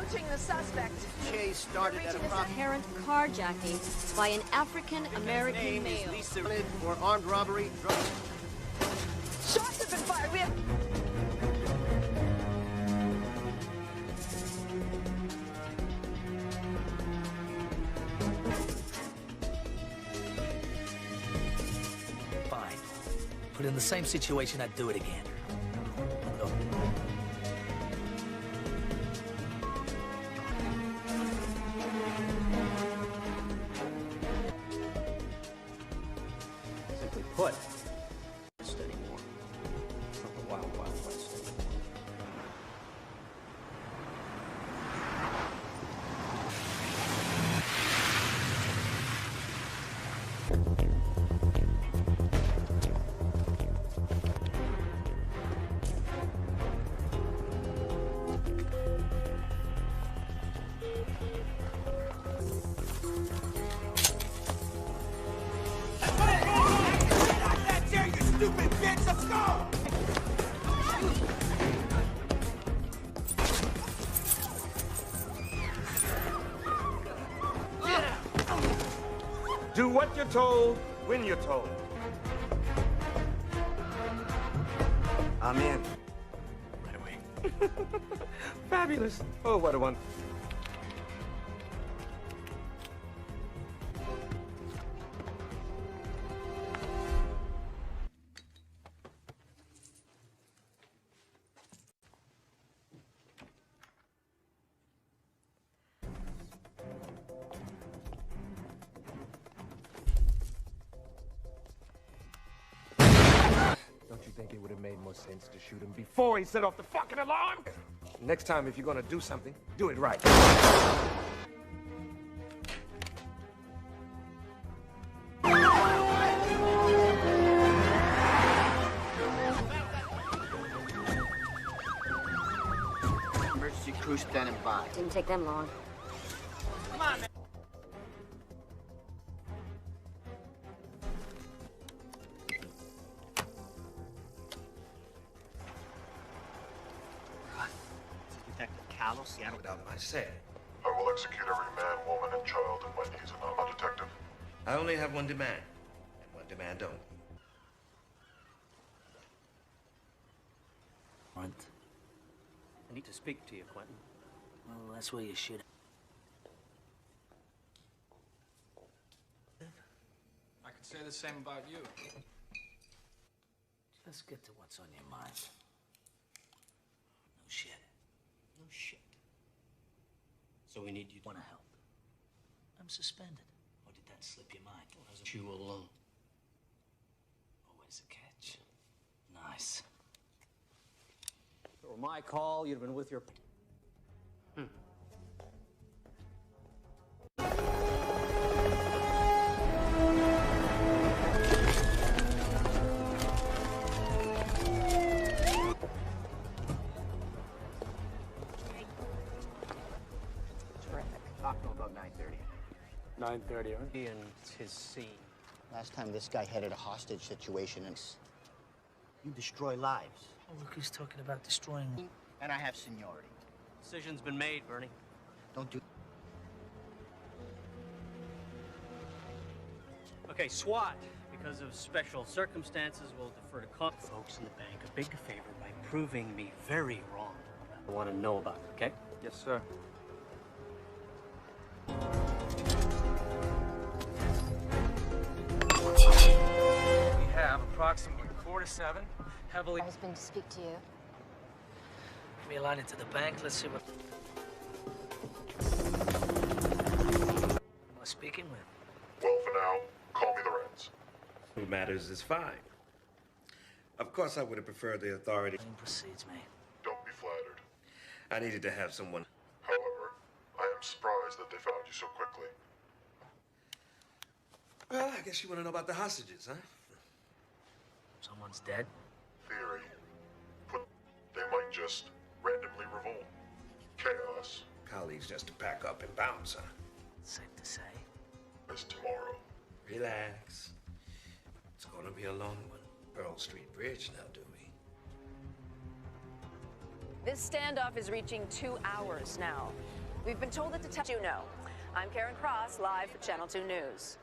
approaching the suspect. Chase started at apparent carjacking by an African-American male. Lisa for armed robbery. Shots have been fired. We have... Fine. But in the same situation, I'd do it again. Look. Simply put, anymore. It's not the Wild Wild West. Do what you're told, when you're told. I'm in. Right away. Fabulous. Oh, what a one. Don't you think it would have made more sense to shoot him before he set off the fucking alarm? Next time, if you're gonna do something, do it right. Emergency crew standing by. Didn't take them long. Come on, man. Detective Callow, Seattle. Without my say. I will execute every man, woman, and child in my knees, and I'm a detective. I only have one demand, and one demand only. Warrant. I need to speak to you, Quentin. Well, that's where you should. I could say the same about you. Let's get to what's on your mind. No shit. No shit. So we need you to Want to help? I'm suspended. Or did that slip your mind? Well, as you alone. Always a catch. Nice. If it were my call, you'd have been with your... Talk to him about 9:30. 9:30, huh? He and his scene. Last time this guy headed a hostage situation and You destroy lives. Oh, look who's talking about destroying. I have seniority. Decision's been made, Bernie. Don't do. Okay, SWAT. Because of special circumstances, we'll defer to folks in the bank a big favor by proving me very wrong. I want to know about it, okay? Yes, sir. We have approximately 4 to 7 heavily... My husband to speak to you. Give me a line into the bank. Let's see what. Who am I speaking with? Well, for now, call me the Reds. Who matters is fine. Of course, I would have preferred the authority. Claim proceeds, mate. Don't be flattered. I needed to have someone. However, I am surprised that they found you so quickly. Well, I guess you want to know about the hostages, huh? Someone's dead. Theory. They might just randomly revolt. Chaos Colleagues just to pack up and bounce, huh? Safe to say. is tomorrow. Relax. It's gonna be a long one. Pearl Street Bridge now, do we? This standoff is reaching 2 hours now. We've been told that detectives you know. I'm Karen Cross, live for Channel 2 News.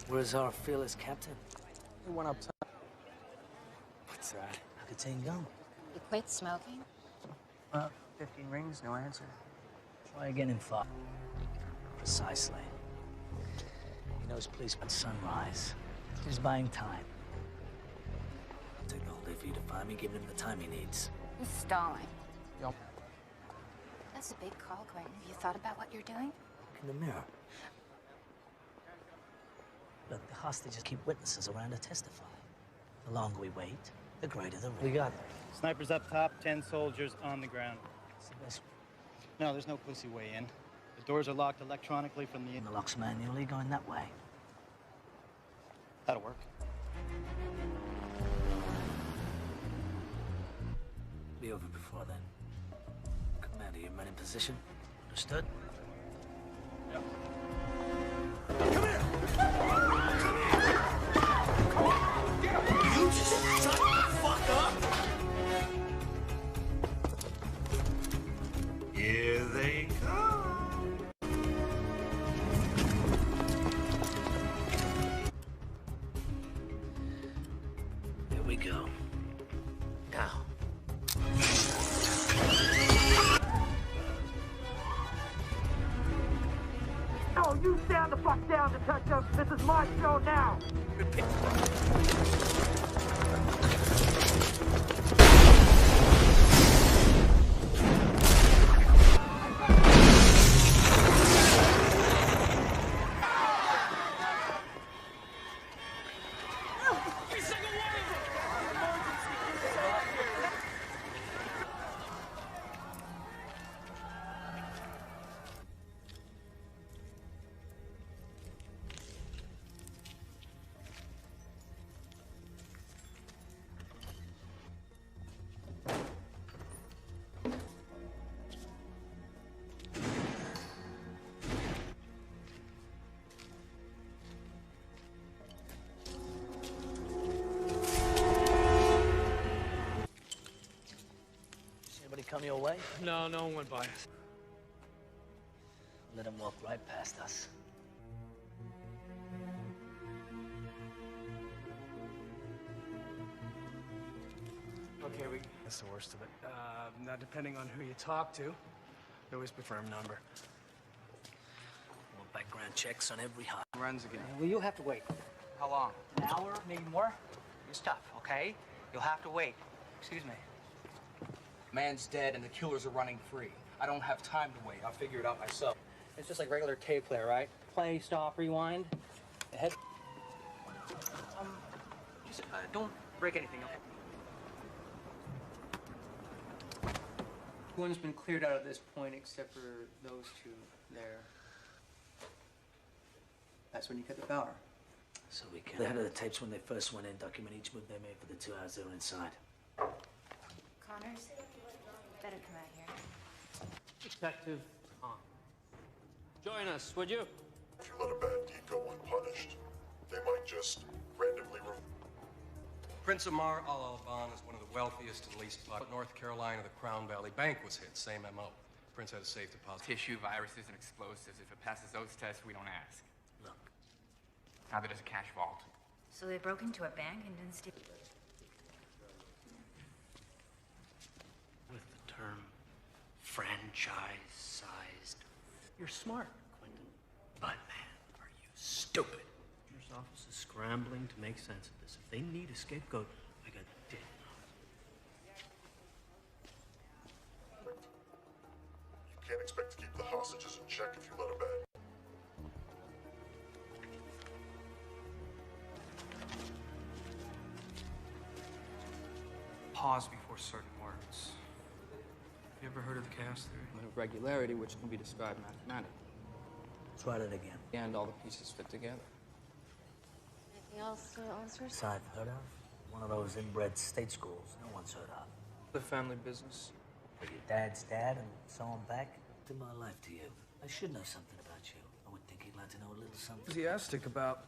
Where's our fearless captain? He went up top. What's that? How could Ting go? You quit smoking? 15 rings, no answer. Try again in 5. Precisely. He knows police at sunrise. He's buying time. Take the whole day for you to find me, giving him the time he needs. He's stalling. Yep. That's a big call, Gordon. Have you thought about what you're doing? Look in the mirror. Look, the hostages keep witnesses around to testify. The longer we wait, the greater the risk. We got them. Snipers up top, 10 soldiers on the ground. It's the best. No, there's no pussy way in. The doors are locked electronically from the... And the locks manually going that way. That'll work. Be over before then. Commander, your men in position. Understood? Yep. You just shut the fuck up! Here they come. Here we go. Now. Oh, you stand the fuck down, detective. This is my show now. Come your way? No, no one went by us. Let him walk right past us. Okay, that's the worst of it. Now, depending on who you talk to, they always prefer a number. More background checks on every hot. Runs again. Well, you'll have to wait. How long? An hour, maybe more? It's tough, okay? You'll have to wait. Excuse me. Man's dead and the killers are running free. I don't have time to wait. I'll figure it out myself. It's just like regular tape player, right? Play, stop, rewind. Ahead. Just don't break anything, okay? Everyone's been cleared out at this point except for those two there. That's when you cut the power. So we can. The head of the tapes when they first went in, document each move they made for the 2 hours they were inside. Connors, better come out here. Detective Tom. Join us, would you? If you let a bad deed go unpunished, they might just randomly Prince Amar Al-Alban is one of the wealthiest and least populous. North Carolina, the Crown Valley Bank was hit. Same MO. Prince had a safe deposit. Tissue, viruses, and explosives. If it passes those tests, we don't ask. Look. Now that it's a cash vault. So they broke into a bank and didn't steal. With the term franchise-sized. You're smart, Quentin. But man, are you stupid. Your office is scrambling to make sense of this. If they need a scapegoat, I got dead. You can't expect to keep the hostages in check if you let a bad. Pause before certain words. Have you ever heard of the chaos theory? Of regularity, which can be described mathematically. Try that again. And all the pieces fit together. Anything else, officers? Side heard of? One of those inbred state schools no one's heard of. The family business. But your dad's dad and so on back? To my life to you. I should know something about you. I would think you'd like to know a little something. Enthusiastic about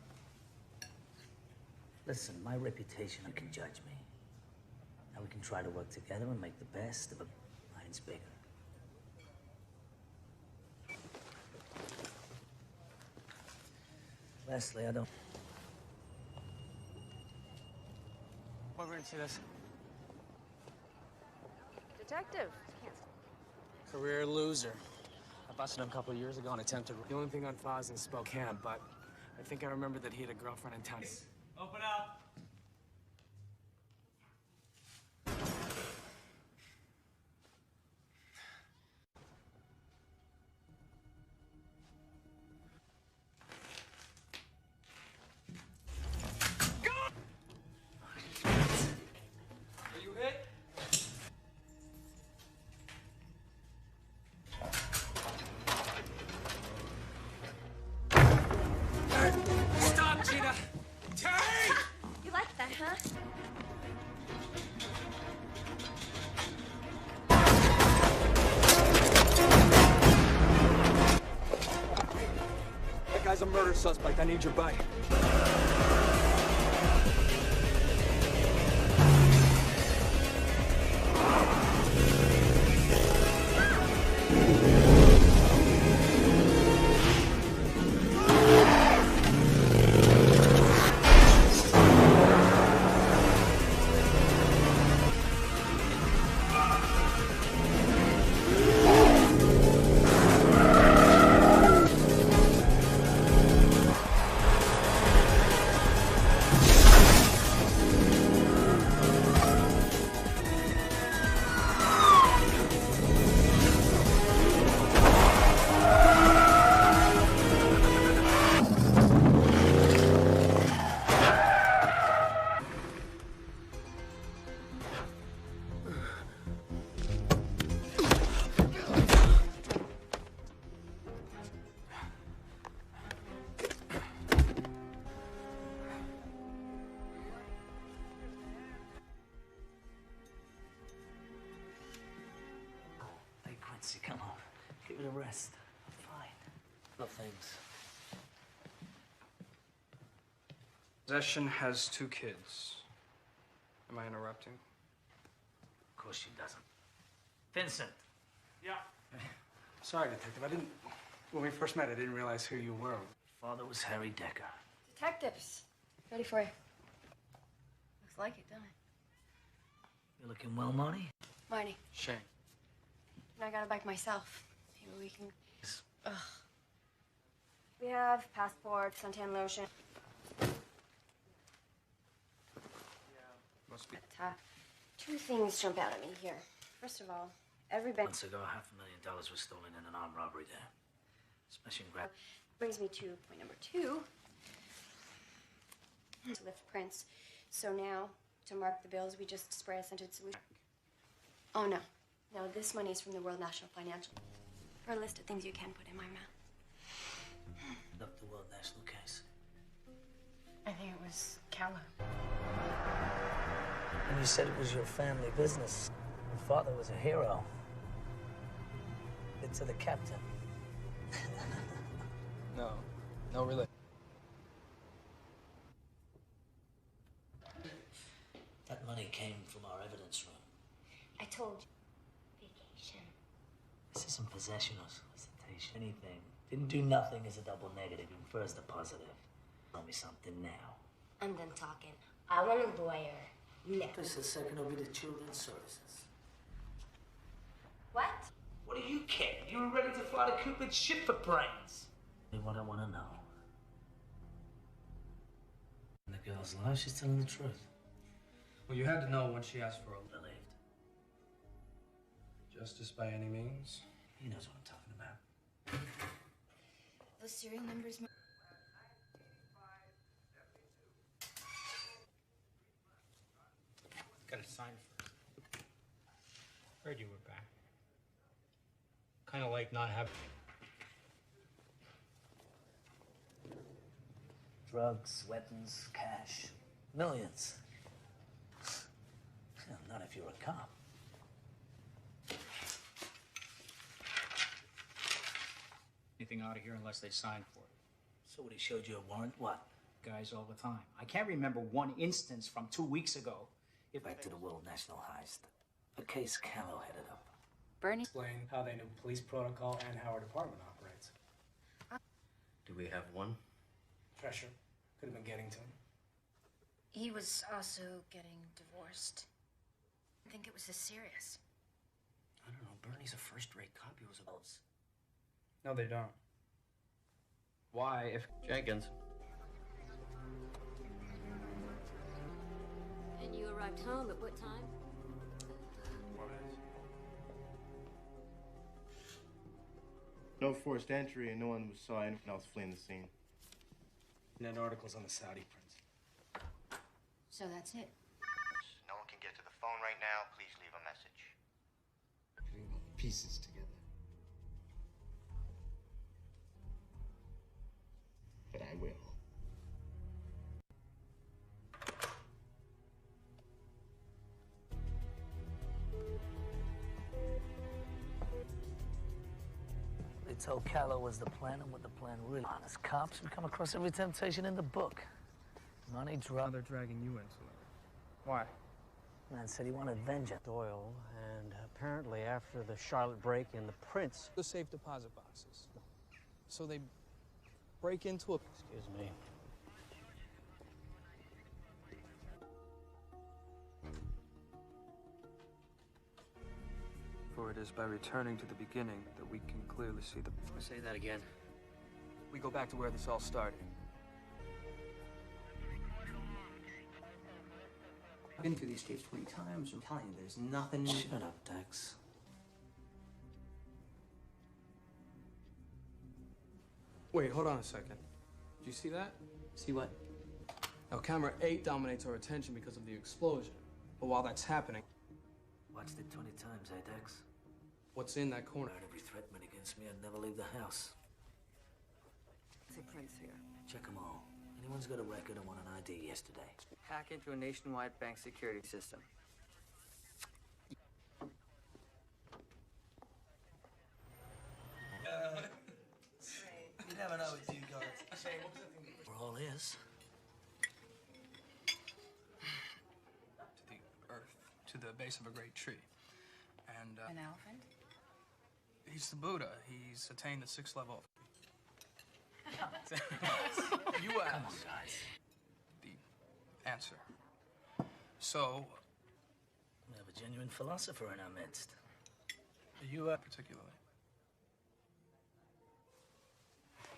Listen, my reputation, you can judge me. Now we can try to work together and make the best of a mine's bigger. Leslie, I don't... We're going to see this. Detective. Career loser. I busted him a couple of years ago and attempted... The only thing on file is in Spokane, but I think I remember that he had a girlfriend in town. Open up. Stop, Gina! Terry! You like that, huh? That guy's a murder suspect. I need your buddy. Hey, Quincy, come on. Give it a rest. I'm fine. No things. Possession has 2 kids. Am I interrupting? Of course she doesn't. Vincent. Yeah. Sorry, Detective. I didn't... When we first met, I didn't realize who you were. Father was Harry Decker. Detectives. Ready for you. Looks like it, doesn't it? You looking well, Marty? Marty, Shane. and I got a bike myself. Maybe we can... Ugh. We have passports, suntan lotion. Must be... But, 2 things jump out at me here. First of all, every bank... Months ago, $500,000 was stolen in an armed robbery there. Smash and grab. Brings me to point number 2. Lift prints. So now, to mark the bills, we just spray a scented solution. Oh, no. No, this money is from the World National Financial. For a list of things you can put in my mouth. Up the World National case. I think it was Calla. And you said it was your family business. Your father was a hero. It's to the captain. No. No, really. That money came from our evidence room. I told you. Vacation. This isn't possession or solicitation. Anything. Didn't do nothing is a double negative. And first a positive. Tell me something now. I'm done talking. I want a lawyer. No. Just a second, will be the children's services. What? What do you care? You were ready to fly to Cupid's ship for brains. What I want to know. In the girl's life, she's telling the truth. Well, you had to know when she asked for a... Believed. Justice by any means? He knows what I'm talking about. Those serial numbers... Gotta sign first. Heard you were back. Kind of like not having... Drugs, weapons, cash. Millions. Not if you're a cop. Anything out of here unless they sign for it. So what, he showed you a warrant? What? guys all the time. I can't remember one instance from 2 weeks ago. Back to the World National Heist. A case Callow headed up. Bernie? Explain how they knew police protocol and how our department operates. Do we have one? Pressure. Could have been getting to him. He was also getting divorced. I think it was this serious. I don't know. Bernie's a first-rate cop. He was a... No, they don't. Why, if... Jenkins. And you arrived home at what time? No forced entry, and no one saw anything else fleeing the scene. Net articles on the Saudi prince. So that's it. No one can get to the phone right now. Please leave a message. Putting all the pieces together. But I will. They told Callow was the plan and what the plan really was. Honest cops, we come across every temptation in the book. Money, drug. they're dragging you into it. Why? Man said he wanted vengeance. Doyle, and apparently after the Charlotte break-in, the Prince... The safe deposit boxes. So they break into a... Excuse me. For it is by returning to the beginning that we can clearly see the... Say that again. We go back to where this all started. I've been through these tapes 20 times. I'm telling you, there's nothing... Shut up, Dex. Wait, hold on a second. Did you see that? See what? Now, camera 8 dominates our attention because of the explosion. But while that's happening... Watched it 20 times, eh, Dex? What's in that corner? Every threat made against me, I'd never leave the house. See Prince here. Check them all. Anyone's got a record and want an ID yesterday. Hack into a nationwide bank security system. You never know with you guys. We're all ears. To the earth, to the base of a great tree. And, An elephant? he's the Buddha. He's attained the 6th level. You asked. Come on, guys. The answer. So, We have a genuine philosopher in our midst. you particularly.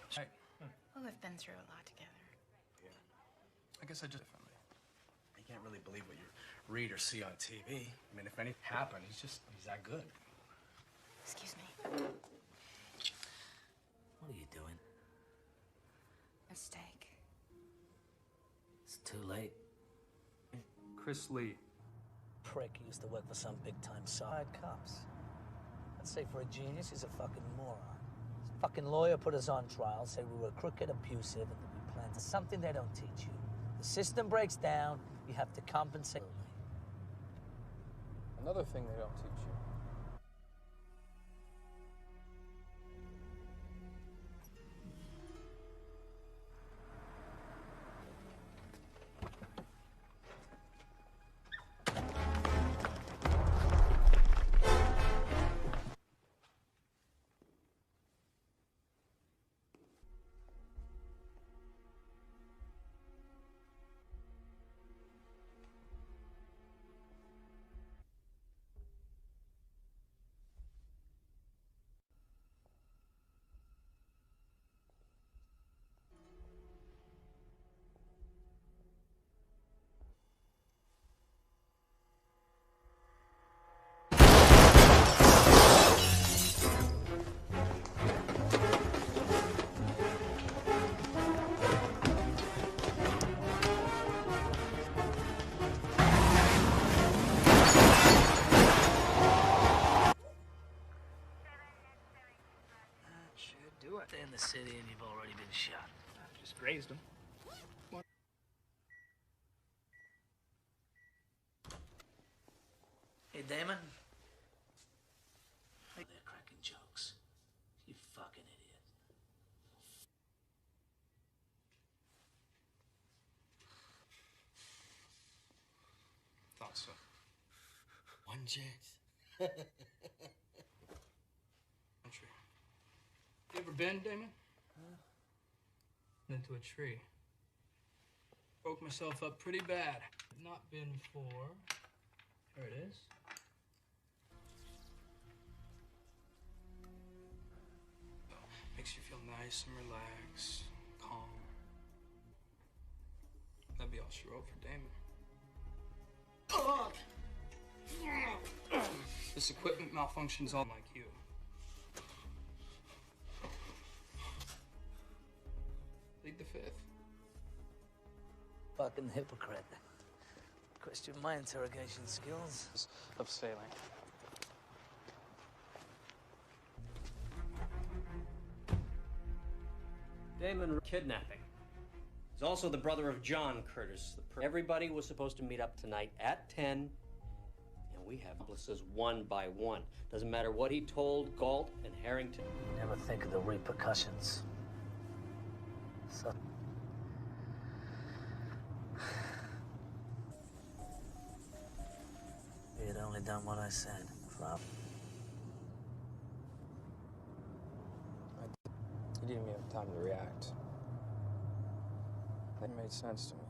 Hey, Well, we've been through a lot together. I guess I just differently. You can't really believe what you read or see on TV. I mean, if anything happened, he's that good. Excuse me. What are you doing? Mistake. It's too late. Chris Lee. Prick used to work for some big-time side cops. I'd say for a genius, he's a fucking moron. His fucking lawyer put us on trial, say we were crooked, abusive, and that we planned to something they don't teach you. The system breaks down, you have to compensate. Another thing they don't teach you. Stay in the city and you've already been shot. Just grazed him. Hey, Damon. They're cracking jokes. You fucking idiot. so. One chance. Country. You ever been, Damon? Into a tree. Broke myself up pretty bad. Not been for. There it is. Makes you feel nice and relaxed, calm. That'd be all she wrote for Damon. This equipment malfunctions all like you. Plead the fifth. Fucking hypocrite. Question my interrogation skills. Of sailing. Damon kidnapping. He's also the brother of John Curtis. Everybody was supposed to meet up tonight at 10, and we have accomplices one by one. Doesn't matter what he told Galt and Harrington. You never think of the repercussions. So... If you'd only done what I said, Flop. You didn't even have time to react. That made sense to me.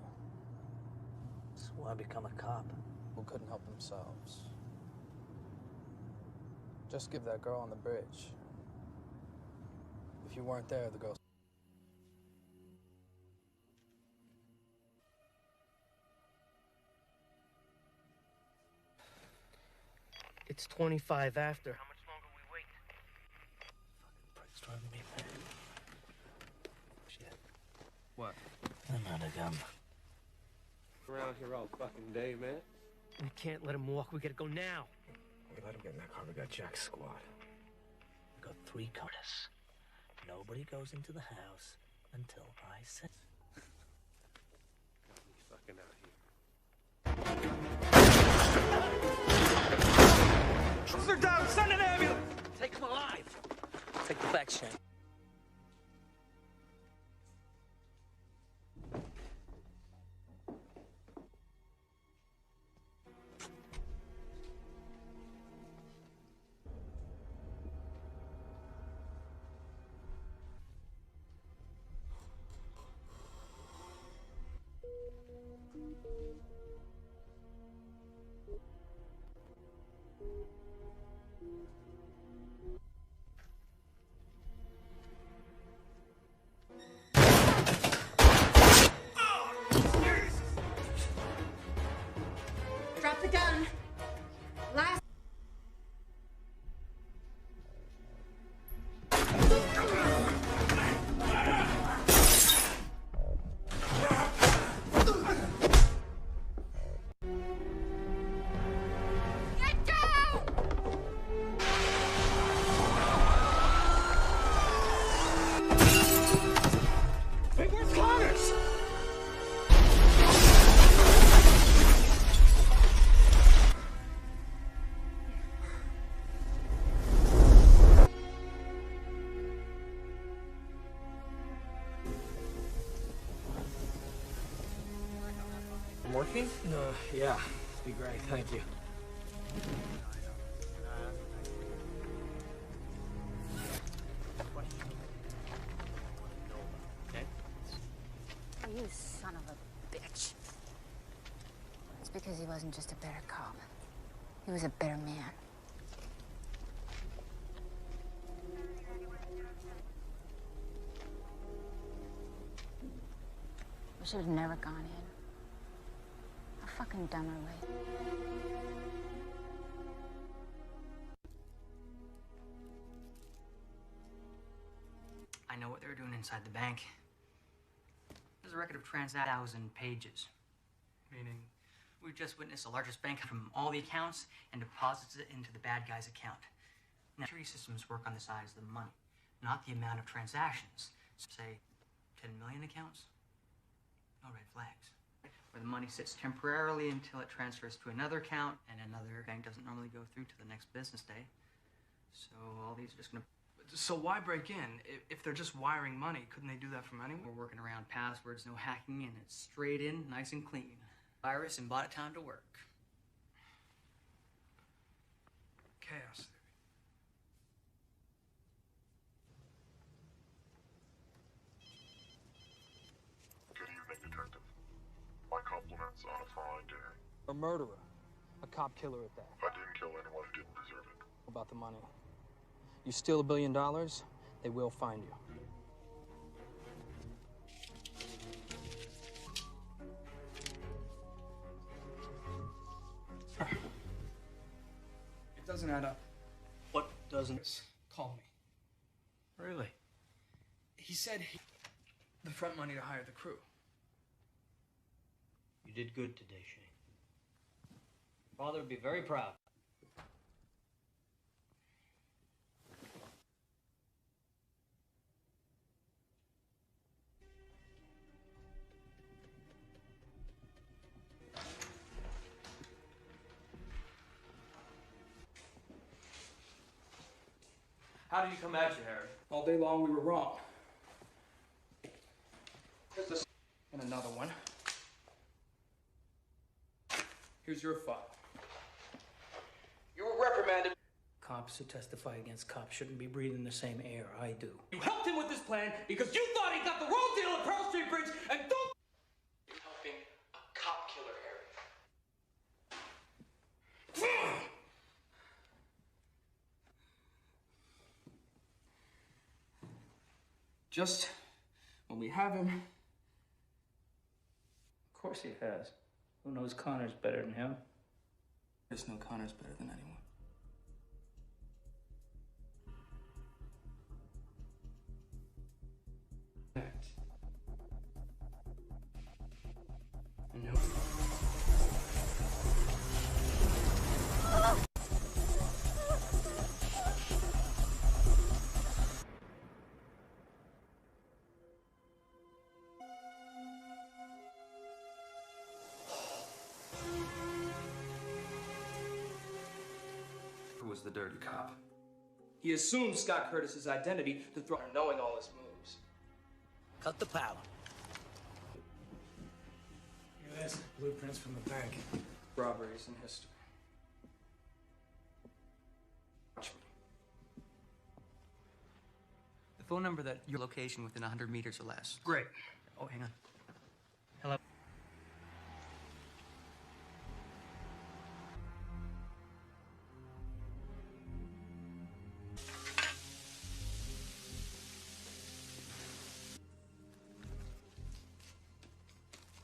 That's why I become a cop. Who couldn't help themselves. Just give that girl on the bridge. If you weren't there, the girl... It's 25 after. How much longer we wait? Fucking prick's driving me mad. Shit. What? I'm out of gum. Around here all fucking day, man. We can't let him walk. We gotta go now. We let him get in that car. We got Jack's squad. We got 3 cars. Nobody goes into the house until I say. He's fucking out here. They're down! Send an ambulance! Take him alive! Take the back, Shane. Drop the gun. Last. Get down! Hey, where's Connors? Morphine? Yeah. Be great, thank you. Okay? Oh, you son of a bitch. It's because he wasn't just a better cop. He was a better man. We should have never gone in. A fucking dumber way. I know what they were doing inside the bank. There's a record of 1,000 pages. Meaning, we just witnessed the largest bank from all the accounts and deposits it into the bad guy's account. Now, security systems work on the size of the money, not the amount of transactions. Say, 10 million accounts? No red flags. Where the money sits temporarily until it transfers to another account, and another bank doesn't normally go through to the next business day. So all these are just gonna... So why break in? If they're just wiring money, couldn't they do that from anywhere? We're working around passwords, no hacking in. It's straight in, nice and clean. Virus and bought it time to work. chaos theory. Good evening, Detective. My compliments on a fine day. A murderer. A cop killer at that. I didn't kill anyone who didn't deserve it. About the money. You steal $1 billion, they will find you. It doesn't add up. What doesn't? Call me. Really? He said the front money to hire the crew. You did good today, Shane. Father would be very proud. How did he come at you, Harry? All day long, we were wrong. Here's this. And another one. Here's your file. You were reprimanded. Cops who testify against cops shouldn't be breathing the same air I do. You helped him with this plan because you thought he got the wrong deal at Pearl Street Bridge and don't. You're helping a cop killer, Harry. Just when we have him. Of course he has. Who knows Connor's better than him? There's no Connor's better than anyone. I know. Who was the dirty cop? He assumed Scott Curtis's identity to throw, knowing all his moves. Cut the power. Here it is. Blueprints from the bank. Robberies in history. Watch me. The phone number that your location within 100 meters or less. Great. Oh, hang on. Hello.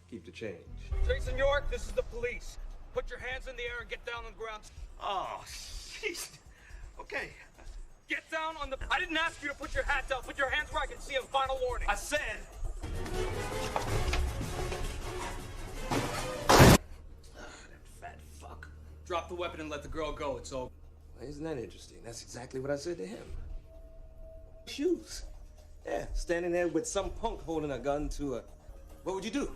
Keep the change. Jason York, this is the police. Put your hands in the air and get down on the ground. Oh, jeez. Okay. Get down on the... I didn't ask you to put your hat down. Put your hands where I can see them. Final warning. I said... That fat fuck. Drop the weapon and let the girl go. It's over. Well, isn't that interesting? That's exactly what I said to him. Shoes. Yeah, standing there with some punk holding a gun to a... What would you do?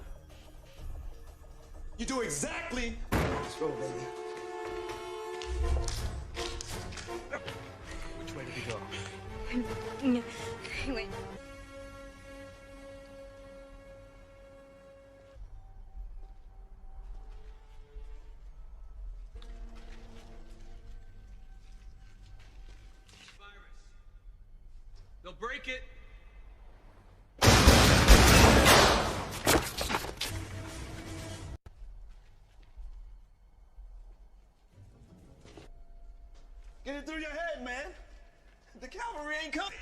You do exactly... Let's roll, baby. Which way did he go? Wait. They'll break it. Get it through your head, man. The cavalry ain't coming.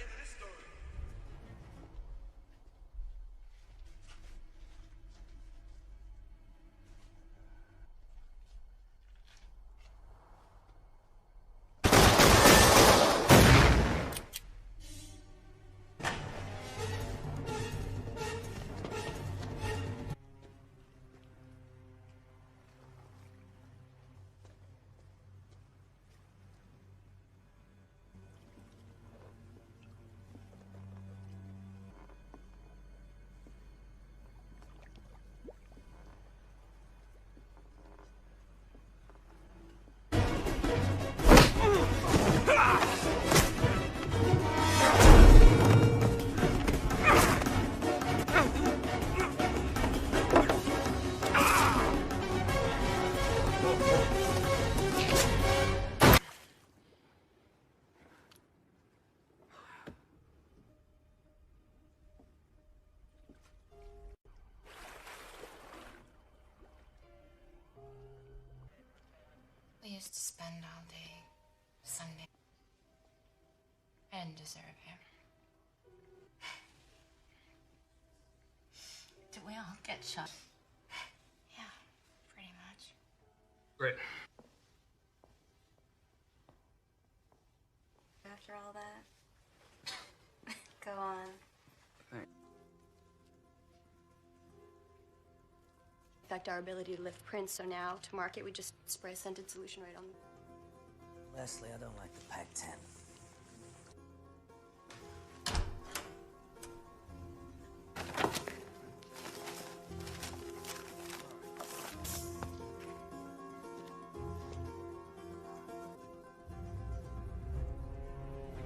used to spend all day Sunday. I didn't deserve him. Did we all get shot? Yeah, pretty much. Great. After all that, go on. Affect our ability to lift prints, so now to market we just spray a scented solution right on them. Leslie, I don't like the Pac-10.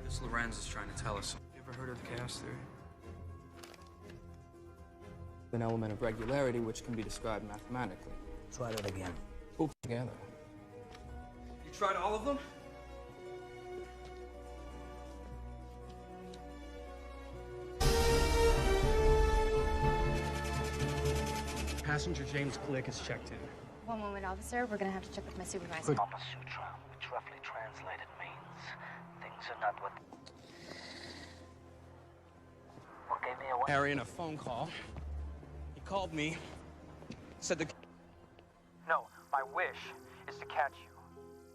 This Lorenz is trying to tell us. You ever heard of the chaos theory? An element of regularity which can be described mathematically. Try that again. Pull together. You tried all of them? Passenger James Click is checked in. One moment, officer. We're gonna have to check with my supervisor. Kama Sutra, which roughly translated means things are not what gave me away. Harry in a phone call. He called me, said the... No, my wish is to catch you.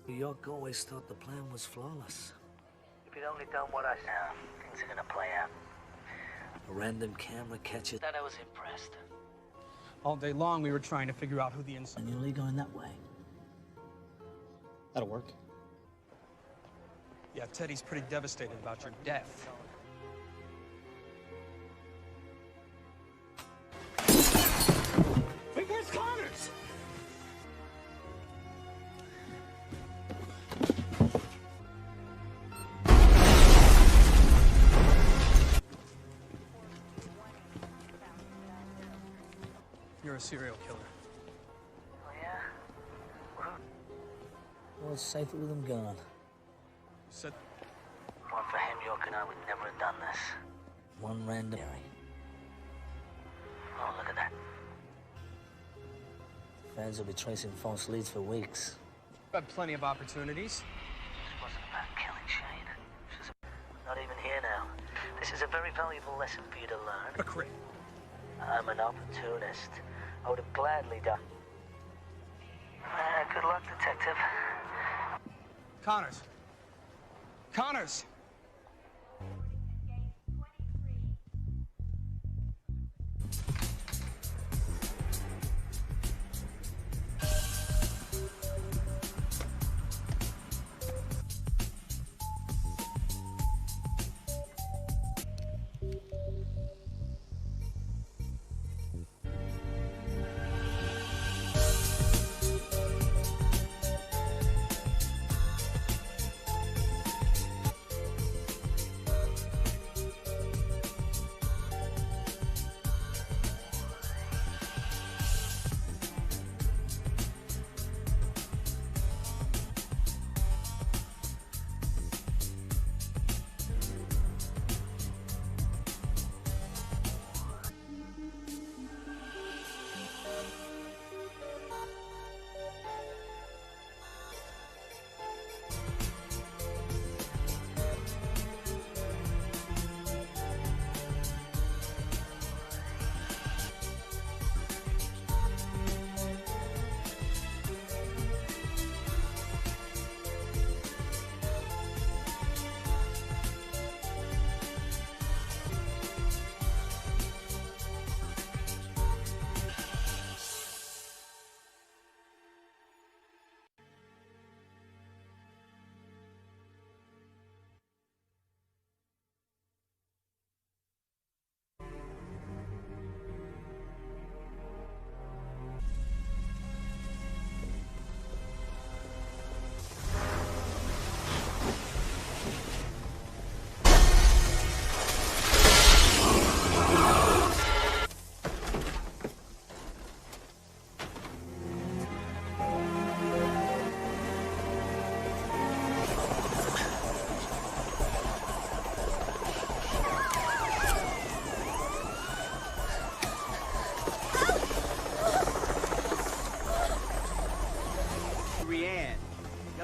New York always thought the plan was flawless. If you'd only done what I said, things are gonna play out. A random camera catches. That I was impressed. All day long, we were trying to figure out who the inside... And you're only going that way. That'll work. Yeah, Teddy's pretty devastated about your death. Wait, where's Connors? You're a serial killer. Oh, yeah? Well, it's safer with him gone. Said... One for him, York and I would never have done this. One random... Oh, look at that. Fans will be tracing false leads for weeks. Got plenty of opportunities. This wasn't about killing Shane. Not even here now. This is a very valuable lesson for you to learn. A crit. I'm an opportunist. I would have gladly done. Good luck, detective. Connors. Connors!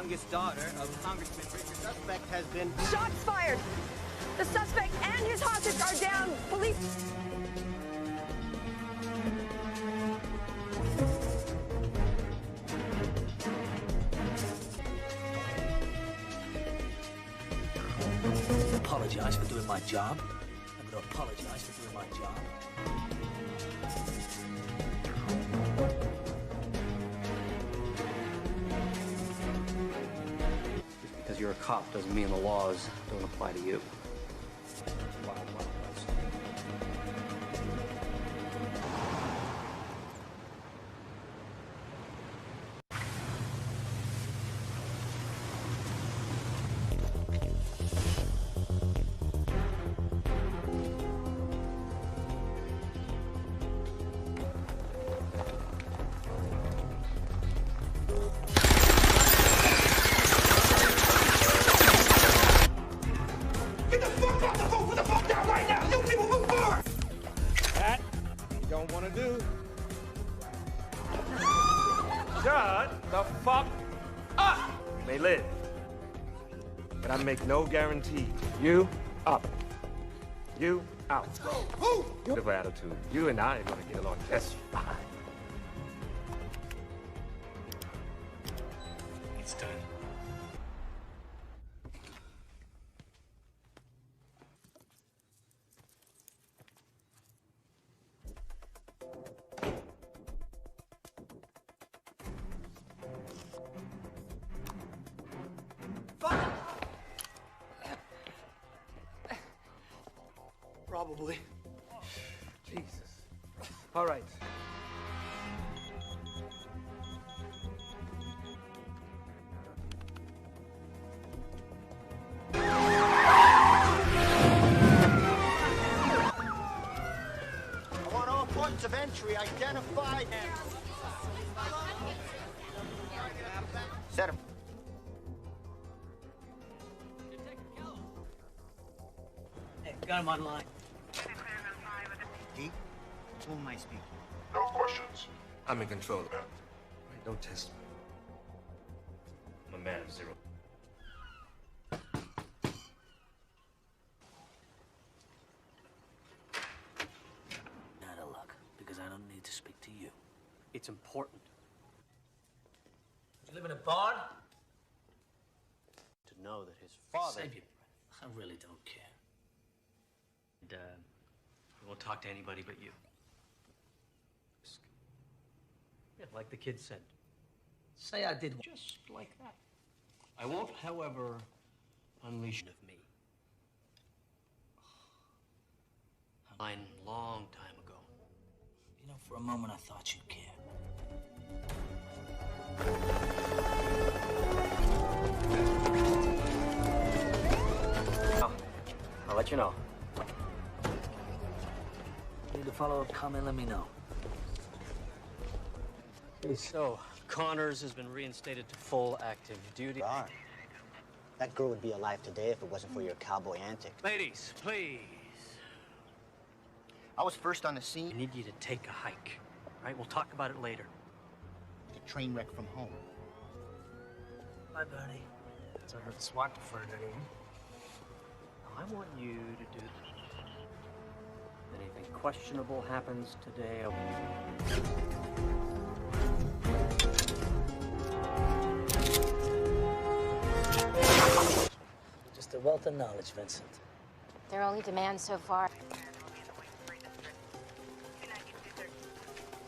youngest daughter of Congressman Richard. Suspect has been... Shots fired! The suspect and his hostage are down. Police... Apologize for doing my job. I'm gonna apologize for doing my job. Just because you're a cop doesn't mean the laws don't apply to you. Get the fuck off the boat! Put the fuck down right now! You people move forward! That you don't want to do. Shut the fuck up! You may live, but I make no guarantee. You up. You out. Who? Beautiful attitude. You and I are gonna get along just fine. It's done. Probably. Jesus. All right. I want all points of entry identified. Set him. Hey, got him online. D, who am I speaking? No questions. I'm in control of that. Don't test me. I'm a man of zero. Out of luck, because I don't need to speak to you. It's important You live in a barn? to know that his father... Save your breath. I really don't care. And, he won't talk to anybody but you. Yeah, like the kid said. Say I did. Just like that. I won't, however, unleash of me. Mine long time ago. You know, for a moment I thought you'd care. I'll let you know. Need a follow-up comment, let me know. So, Connors has been reinstated to full active duty. God. That girl would be alive today if it wasn't for your cowboy antics. Ladies, please. I was first on the I scene. need you to take a hike. All right, we'll talk about it later. The train wreck from home. Bye, Bernie. So I heard SWAT deferred anyone. I want you to do that. Anything questionable happens today. Just a wealth of knowledge, Vincent. Their only demand so far.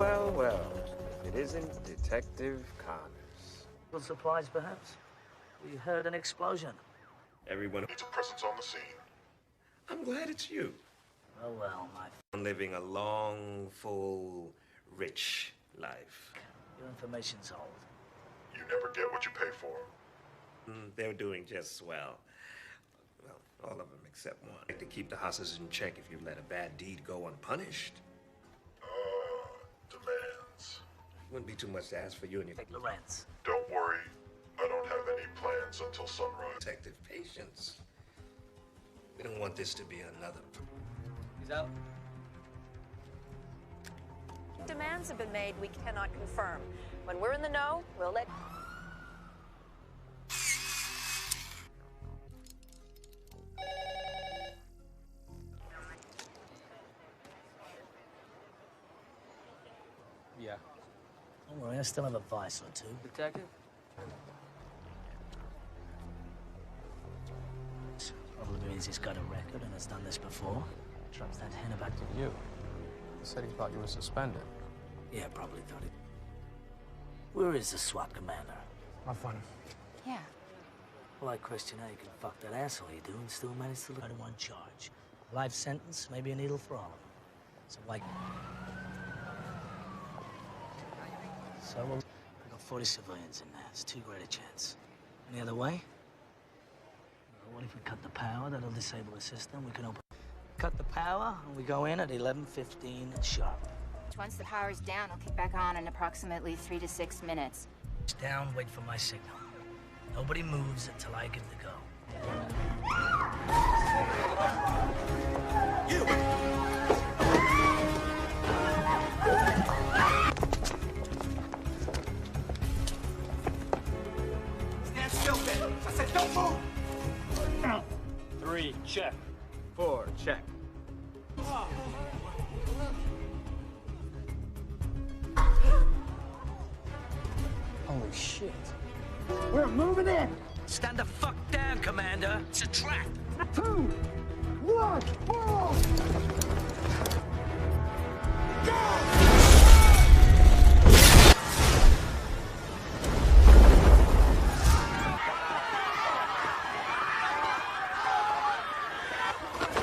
Well, well. It isn't Detective Connors. Little supplies, perhaps? We heard an explosion. Everyone needs a presence on the scene. I'm glad it's you. Oh, well, my... I'm living a long, full, rich life. Your information's old. You never get what you pay for. They're doing just swell. Well, all of them except one. Like to keep the hostages in check if you let a bad deed go unpunished. Demands. Wouldn't be too much to ask for you and your... Lorenz. Don't worry. I don't have any plans until sunrise. Detective patience. We don't want this to be another... He's out. Demands have been made we cannot confirm. When we're in the know, we'll let... Yeah. Don't worry, I still have a vice or two. Detective? Probably means he's got a record and has done this before. Drops that hint about You. He said he thought you were suspended. Yeah, probably thought it. Where is the SWAT commander? I'll find him. Yeah. Well, I question how you can fuck that asshole you do and still manage to look at one charge. Life sentence, maybe a needle for all of them. So why? So we've got 40 civilians in there. It's too great a chance. Any other way? What if we cut the power? That'll disable the system. We can open. Cut the power, and we go in at 11:15 sharp. Once the power's down, it'll kick back on in approximately 3 to 6 minutes. Down, wait for my signal. Nobody moves until I give the go. Stand still, Ben. I said don't move. 3, check. 4, check. Holy shit. We're moving in. Stand the fuck down, Commander. It's a trap. 2, 1, fall.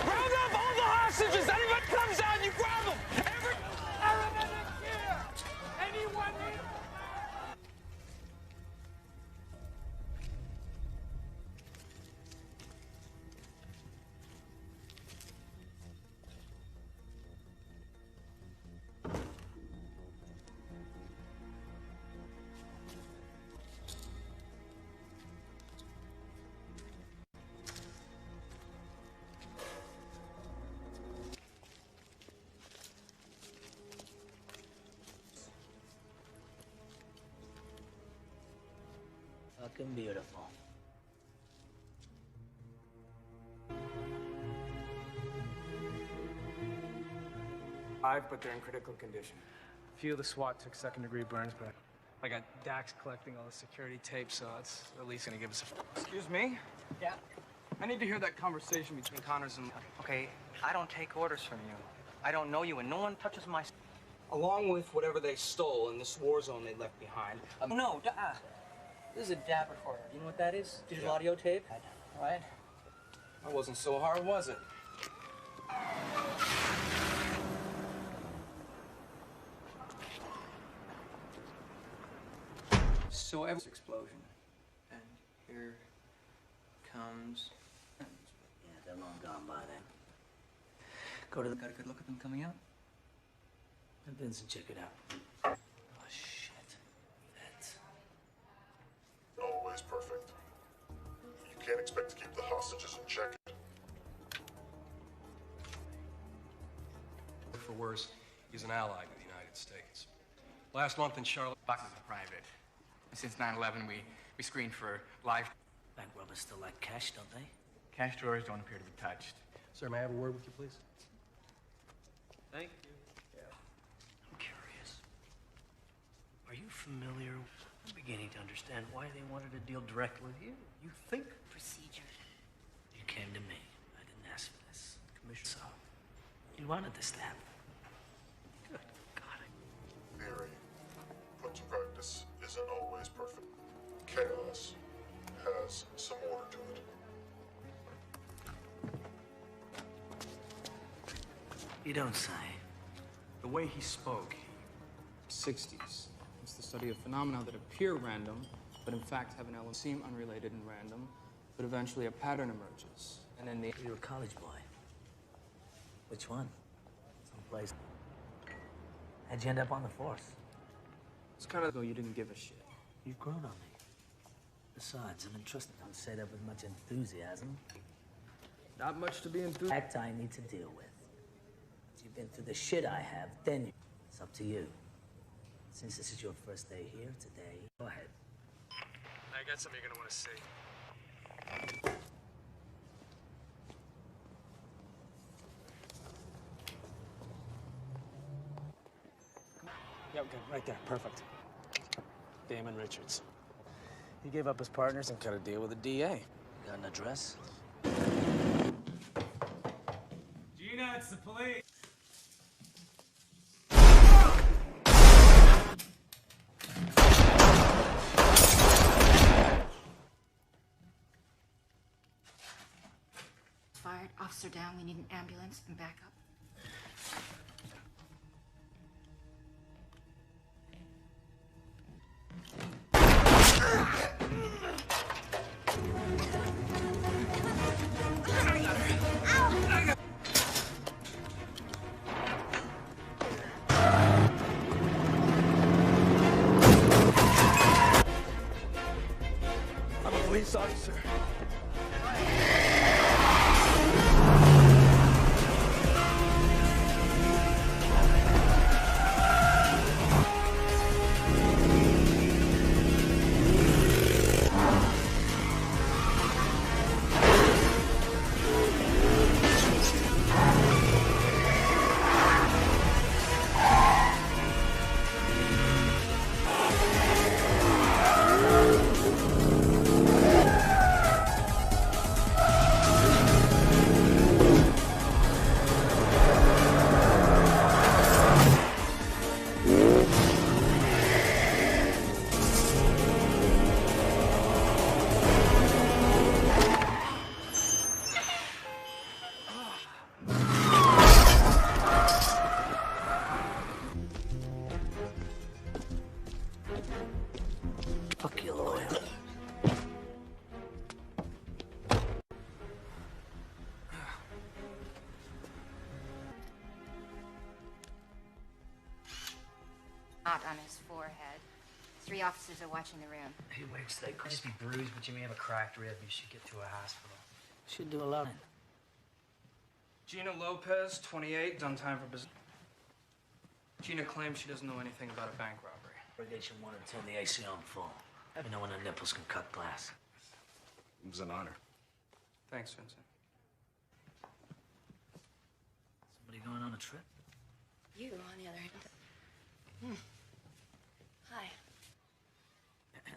Round up all the hostages. Anyone comes out, you grab them. Every paramedic here. Anyone need? Fucking beautiful. But they're in critical condition. A few of the SWAT took second-degree burns, but I got Dax collecting all the security tape, so it's at least gonna give us a... Excuse me? Yeah? I need to hear that conversation between Connors and... Okay, I don't take orders from you. I don't know you, and no one touches my... Along with whatever they stole in this war zone they left behind. No, this is a DAB recorder. You know what that is? Digital audio tape? Right? That wasn't so hard, was it? So every explosion. And here comes... Yeah, they're long gone by then. Go to the... Got a good look at them coming out? Let Vincent check it out. Oh, shit. That's... Always perfect. You can't expect to keep the hostages in check. For worse, he's an ally to the United States. Last month in Charlotte... Boxes are private. Since 9/11, we screened for live... Bank robbers still like cash, don't they? Cash drawers don't appear to be touched. Sir, may I have a word with you, please? Thank you. I'm curious. Are you familiar? I'm beginning to understand why they wanted to deal directly with you. You think Procedure. You came to me. I didn't ask for this. Commissioner, so you wanted this to happen. Good God. Theory, put to practice, isn't always perfect. Chaos has some order to it. You don't say. The way he spoke, 60s. It's the study of phenomena that appear random, but in fact have an element seem unrelated and random, but eventually a pattern emerges. And then the... You were a college boy. Which one? Someplace. How'd you end up on the force? It's kind of though you didn't give a shit. You've grown on me. Besides, I'm entrusted. Don't say that with much enthusiasm. Not much to be enthused. Fact I need to deal with. If you've been through the shit I have, then it's up to you. Since this is your first day here today, go ahead. I got something you're gonna want to see. Yeah, okay, right there, perfect. Damon Richards. He gave up his partners and cut a deal with the DA. Got an address? Gina, it's the police. Fired. Officer down. We need an ambulance and backup. I'm a police officer. Fuck your lawyer. Not on his forehead. 3 officers are watching the room. Hey, Wicks, they could just be bruised, but you may have a cracked rib. You should get to a hospital. Should do a lot. Gina Lopez, 28, done time for business. Gina claims she doesn't know anything about a bank robbery. Irrigation wanted to turn the AC on full. Let me know when the nipples can cut glass. It was an honor. Thanks, Vincent. Somebody going on a trip? You, on the other hand. Hi. Can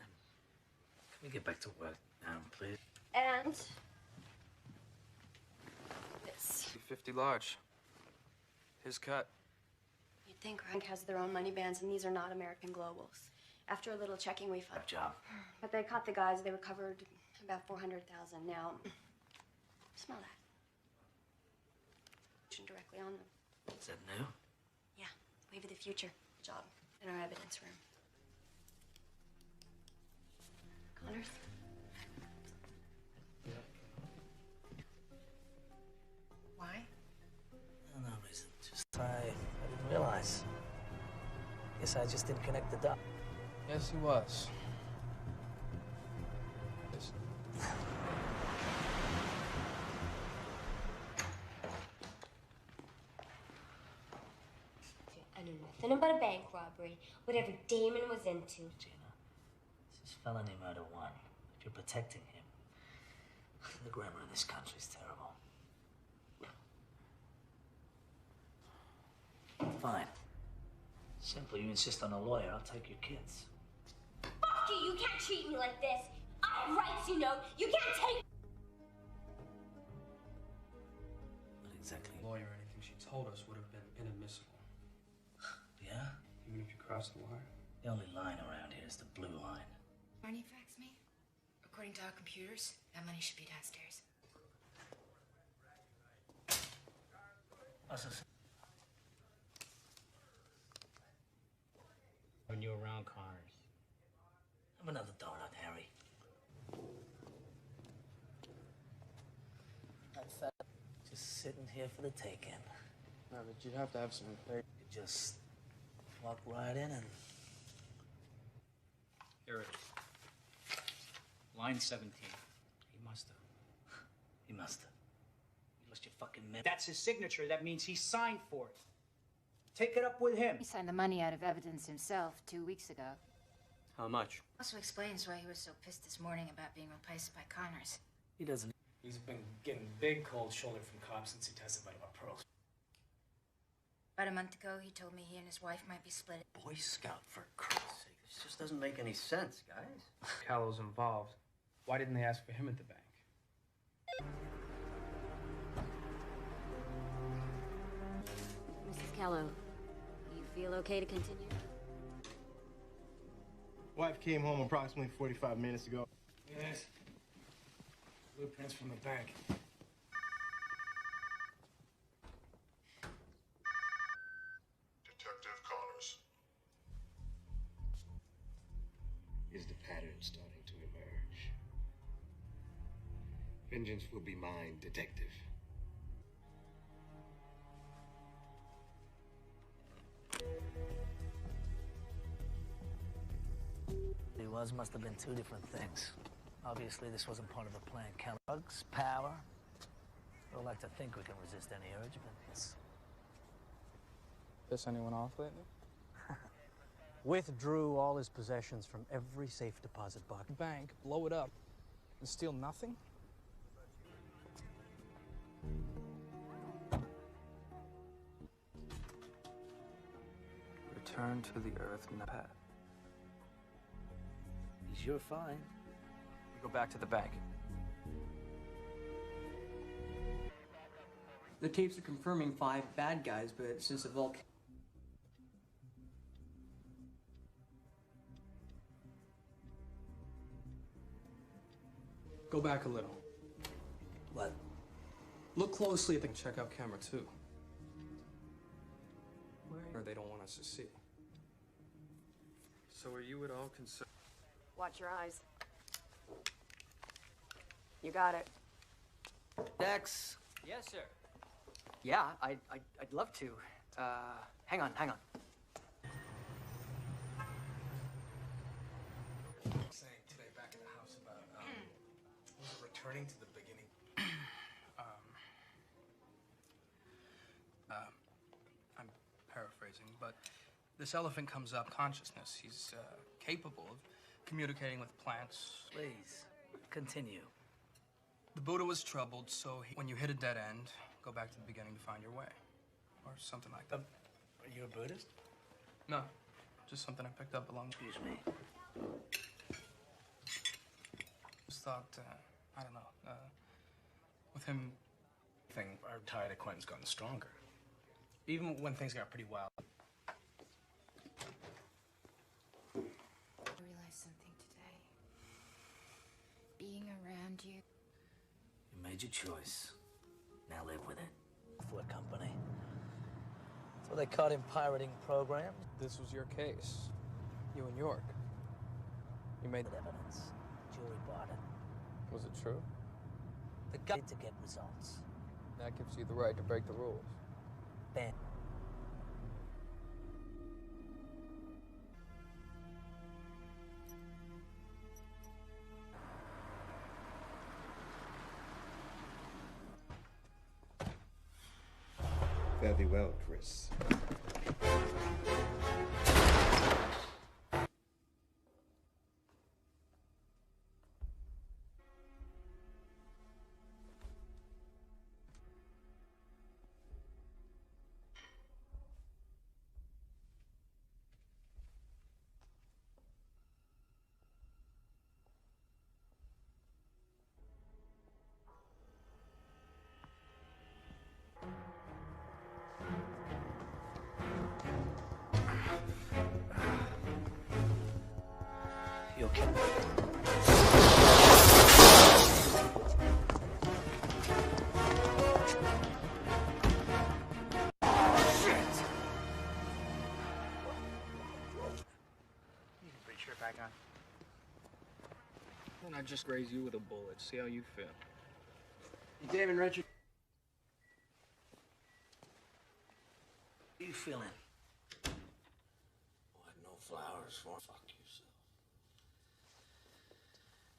we get back to work now, please? And this. 50 large. His cut. You'd think Rank has their own money bands, and these are not American Globals. After a little checking, we found. Good job. But they caught the guys. They recovered about 400,000. Now, smell that. Directly on them. Is that new? Yeah, wave of the future. Job in our evidence room. Connors. Why? No reason. Just I didn't realize. Guess I just didn't connect the dots. Yes, he was. Yes. I knew nothing about a bank robbery, whatever Damon was into. Gina, this is felony murder 1. If you're protecting him, the grammar in this country is terrible. Fine. Simple, you insist on a lawyer, I'll take your kids. Fuck you! You can't treat me like this! I have rights, you know! You can't take... What exactly? Lawyer, anything she told us would have been inadmissible. Yeah? Even if you crossed the wire? The only line around here is the blue line. Marnie faxed me. According to our computers, that money should be downstairs. What's this? When you around Connors. Have another donut, Harry. Just sitting here for the taking. No, but you'd have to have some faith. You just walk right in and... Here it is. Line 17. He must have. He must have. You lost your fucking mind. That's his signature. That means he signed for it. Take it up with him. He signed the money out of evidence himself 2 weeks ago. How much? Also explains why he was so pissed this morning about being replaced by Connors. He doesn't... He's been getting big cold shoulder from cops since he testified about pearls. About a month ago, he told me he and his wife might be split. Boy Scout, for Christ's sake. This just doesn't make any sense, guys. Callow's involved. Why didn't they ask for him at the bank? Mrs. Callow, you feel okay to continue? Wife came home approximately 45 minutes ago. Yes. Blueprints from the bank. Detective Connors. Is the pattern starting to emerge? Vengeance will be mine, detective. He must have been two different things. Obviously, this wasn't part of the plan. Drugs, power. I would like to think we can resist any urge, but it's... Piss anyone off lately? Withdrew all his possessions from every safe deposit box. Bank, blow it up, and steal nothing? Return to the earth, Pat. He's your fine. We go back to the bank. The tapes are confirming 5 bad guys, but since the vault... Go back a little. What? Look closely at the checkout camera, too. Or they don't want us to see. So are you at all concerned? Watch your eyes. You got it. Dex. Yes, sir. Yeah, I'd love to. Hang on. Saying today back in the house about was it returning to the beginning? I'm paraphrasing, but this elephant comes up consciousness. He's capable of communicating with plants. Please, continue. The Buddha was troubled, so when you hit a dead end, go back to the beginning to find your way. Or something like that. Are you a Buddhist? No, just something I picked up along. Excuse me. Just thought, I don't know, with him... Our tie to Quentin's gotten stronger. Even when things got pretty wild. I realized something today. Being around you. You made your choice. Now live with it. For a company. So they caught him pirating programs. This was your case. You and York. You made evidence. Jury bought it. Was it true? The guy to get results. That gives you the right to break the rules. Bam. Fare thee well, Chris. You okay? Put your shirt back on. And I just graze you with a bullet. See how you feel. You Damon Richard. How are you feeling? What, no flowers for fuck yourself.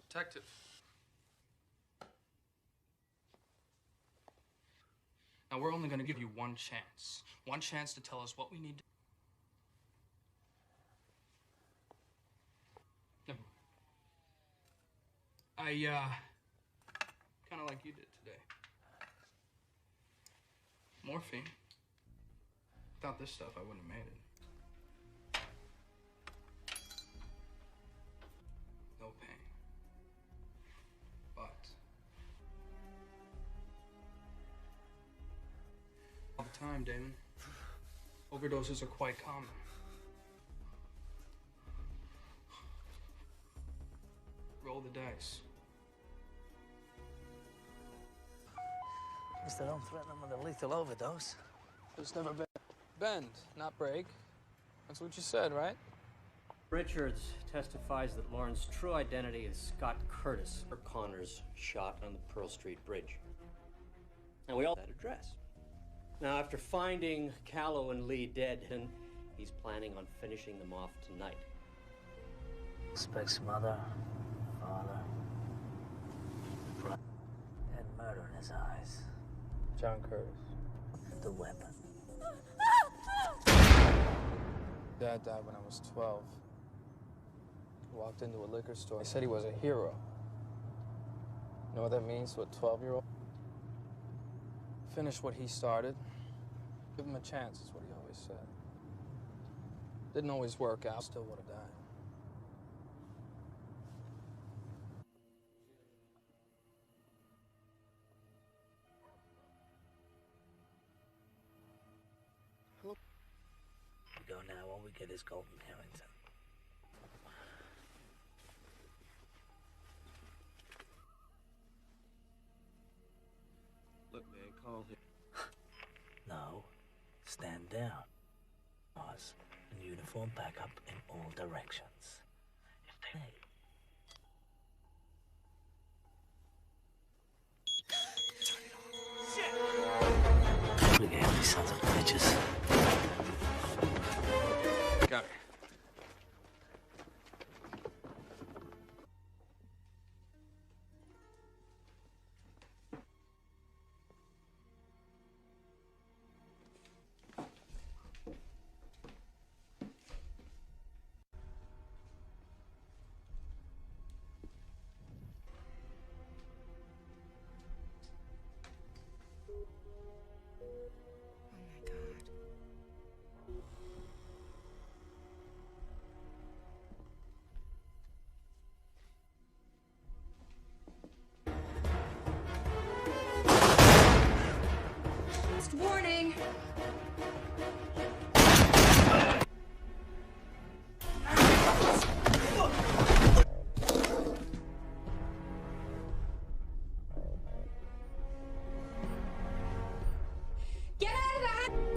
Detective. Now, we're only going to give you one chance. One chance to tell us what we need to... Never mind. I, kind of like you did today. Morphine. Without this stuff, I wouldn't have made it. No pain. But all the time, Damon. Overdoses are quite common. Roll the dice. Mister, don't threaten them with a lethal overdose. It's never been bend, not break. That's what you said, right? Richards testifies that Lauren's true identity is Scott Curtis, or Connors shot on the Pearl Street Bridge. And we all that address. Now, after finding Callow and Lee dead, he's planning on finishing them off tonight. Suspect's mother, father, brother, and murder in his eyes. John Curtis. The weapon. Dad died when I was 12. He walked into a liquor store. He said he was a hero. You know what that means to a 12-year-old? Finish what he started. Give him a chance, is what he always said. Didn't always work out. Still would have died. We go now while we get his golden Harrington. Look, man, call him. No, stand down. Pause and uniform back up in all directions. If they... Shit! Look at these sons of bitches. Got it. Warning! Get out of the house!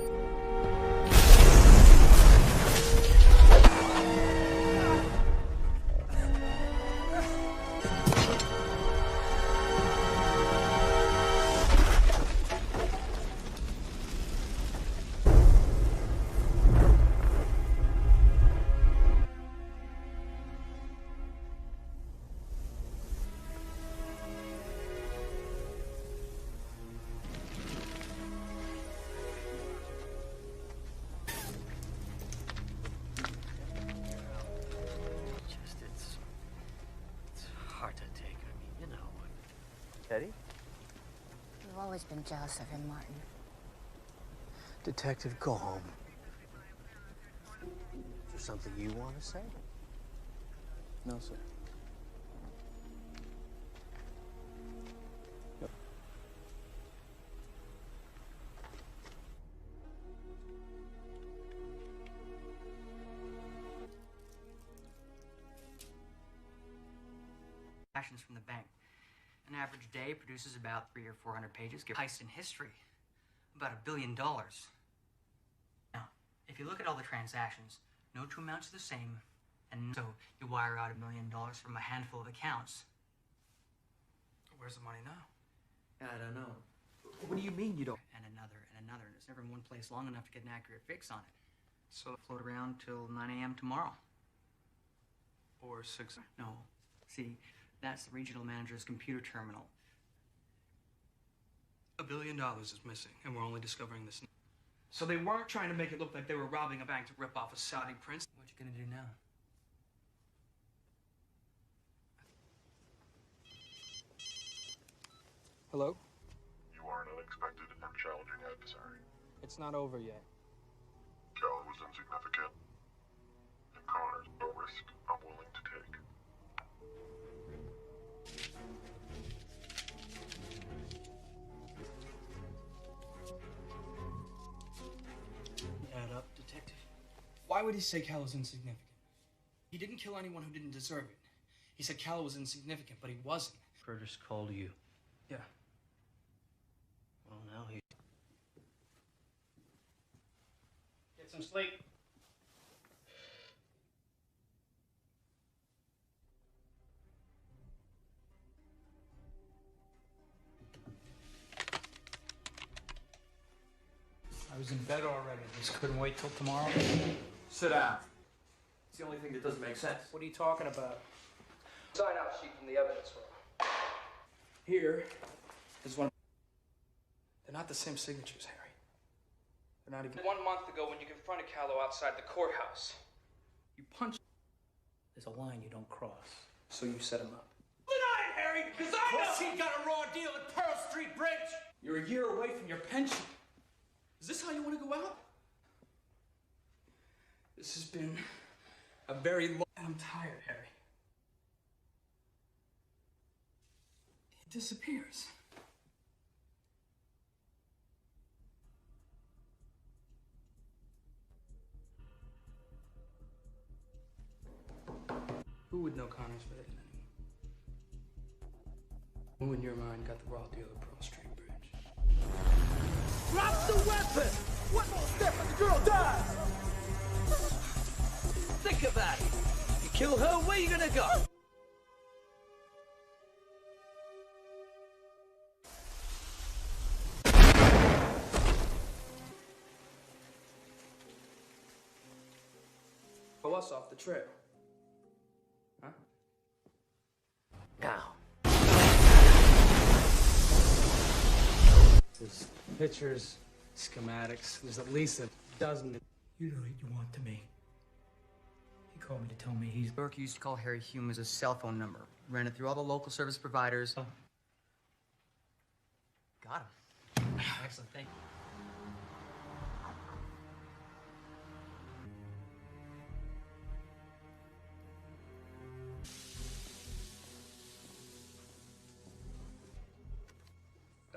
It's hard to take. I mean, you know. Teddy? You've always been jealous of him, Martin. Detective, go home. Is there something you want to say? No, sir. Actions from the bank. An average day produces about 300 or 400 pages. Give heist in history. About $1 billion. Now, if you look at all the transactions, no two amounts are the same, and so you wire out $1 million from a handful of accounts. Where's the money now? I don't know. What do you mean you don't? And another, and it's never in one place long enough to get an accurate fix on it. So float around till 9 a.m. tomorrow. Or 6? No. See, that's the regional manager's computer terminal. $1 billion is missing, and we're only discovering this. So they weren't trying to make it look like they were robbing a bank to rip off a Saudi prince. What you gonna do now? Hello? You are an unexpected and challenging adversary. It's not over yet. was insignificant, and Connor's a risk I'm willing to take. Add up, detective. Why would he say Cal was insignificant? He didn't kill anyone who didn't deserve it. He said Cal was insignificant, but he wasn't. Curtis called you. Yeah. Well, now he... Get some sleep. I was in bed already. Just couldn't wait till tomorrow. Sit down. It's the only thing that doesn't make sense. What are you talking about? Sign out sheet from the evidence room. Here is one. They're not the same signatures, Harry. They're not even. 1 month ago, when you confronted Callow outside the courthouse, you punched. There's a line you don't cross. So you set him up. Deny it, Harry, because I know he got a raw deal at Pearl Street Bridge. You're a year away from your pension. Is this how you want to go out? This has been a very long... I'm tired, Harry. It disappears. Who would know Connors better than anyone? Who in your mind got the raw deal at Pearl Street Bridge? Drop the weapon! One more step and the girl dies! Think about it. You kill her, where you gonna go? Throw us off the trail. Huh? Now. There's pictures, schematics. There's at least a dozen. You know what you want to me. He called me to tell me he's... Burke used to call Harry Hume as a cell phone number. Ran it through all the local service providers. Oh. Got him. Excellent, thank you.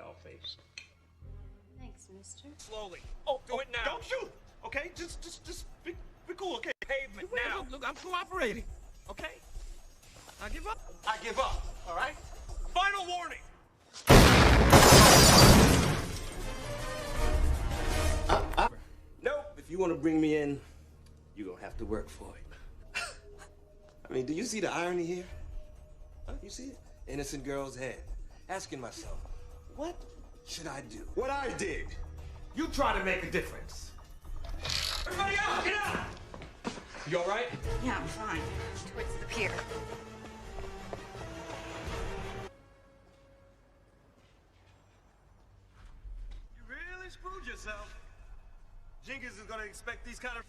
Dollface. Thanks, mister. Slowly. Oh, do it now. Don't shoot! Okay? Just be cool, okay? Pavement now. Look, I'm cooperating. Okay? I give up. I give up, all right? Final warning. Nope. If you want to bring me in, you're going to have to work for it. I mean, do you see the irony here? Huh? You see it? Innocent girl's head. Asking myself, what should I do? What I did. You try to make a difference. Everybody out! Get out! You all right? Yeah, I'm fine. Towards the pier. You really screwed yourself. Jenkins is going to expect these kind of...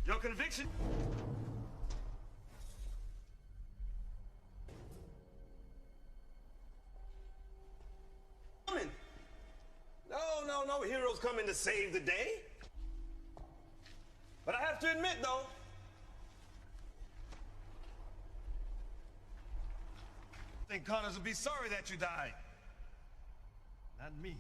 Your conviction... No heroes coming to save the day. But I have to admit, though, I think Connors will be sorry that you died. Not me.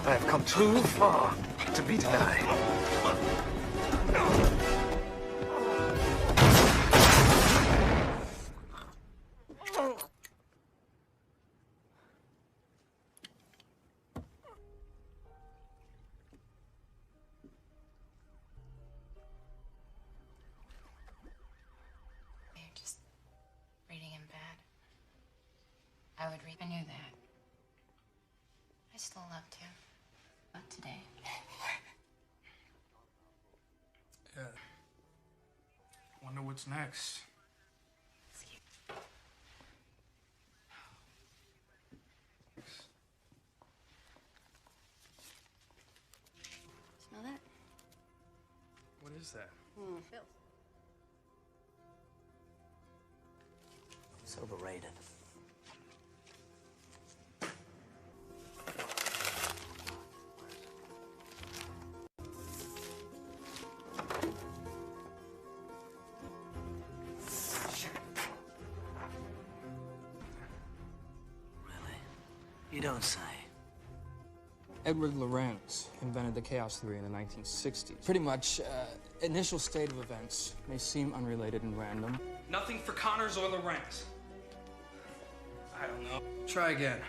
I've come too far to be denied. You're just reading him bad. I still loved you. Not today. Yeah. Wonder what's next. Smell that? What is that? Bill. It's overrated. You don't say. Edward Lorenz invented the chaos theory in the 1960s. Pretty much, initial state of events may seem unrelated and random. Nothing for Connors or Lorenz. I don't know. Try again.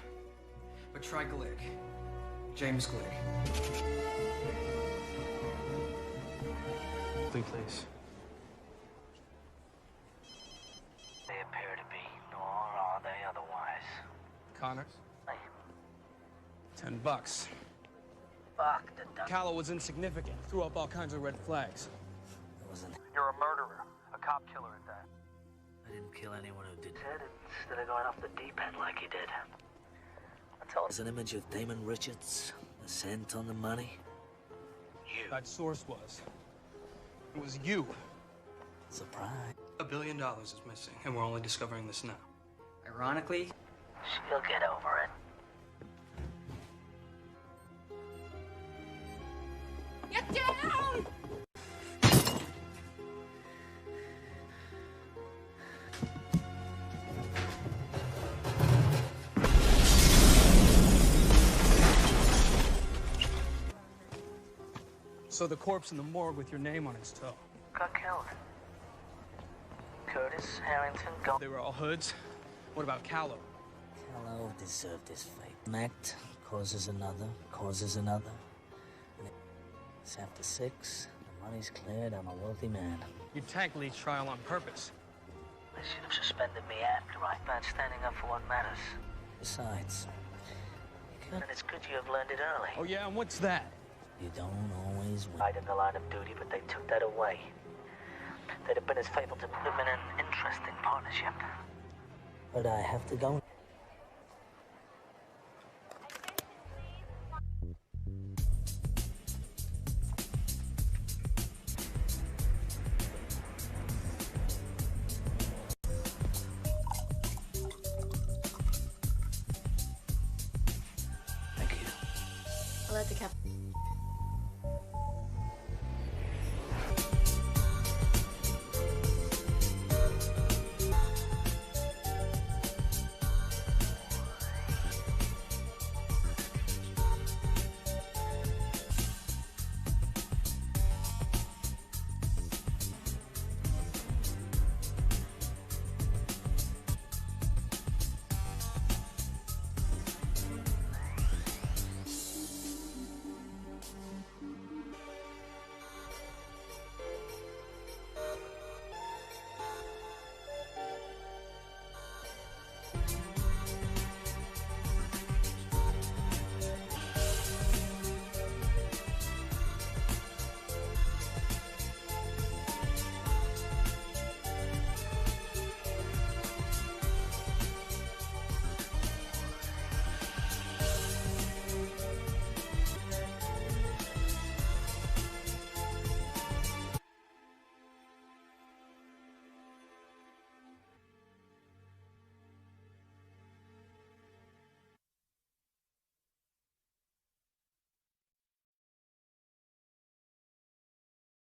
But try Glick. James Glick. Please. They appear to be, nor are they otherwise. Connors? $10. Fuck the duck. Callow was insignificant. Threw up all kinds of red flags. It wasn't. You're a murderer. A cop killer at that. I didn't kill anyone who did it. Instead of going off the deep end like he did. There's an image of Damon Richards, the scent on the money. You. That source was. It was you. Surprise. $1 billion is missing, and we're only discovering this now. Ironically, she'll get over it. Get down! So the corpse in the morgue with your name on its toe. Got killed. Curtis, Harrington, They were all hoods. What about Callow? Callow deserved his fate. An act causes another, causes another. And it's after 6, the money's cleared, I'm a wealthy man. You tanked Lee's trial on purpose. They should have suspended me after I about standing up for what matters. Besides, and it's good you have learned it early. Oh yeah, and what's that? You don't always win. Right in the line of duty, but they took that away. They'd have been as faithful to put them in an interesting partnership. But I have to go. I'll let the captain.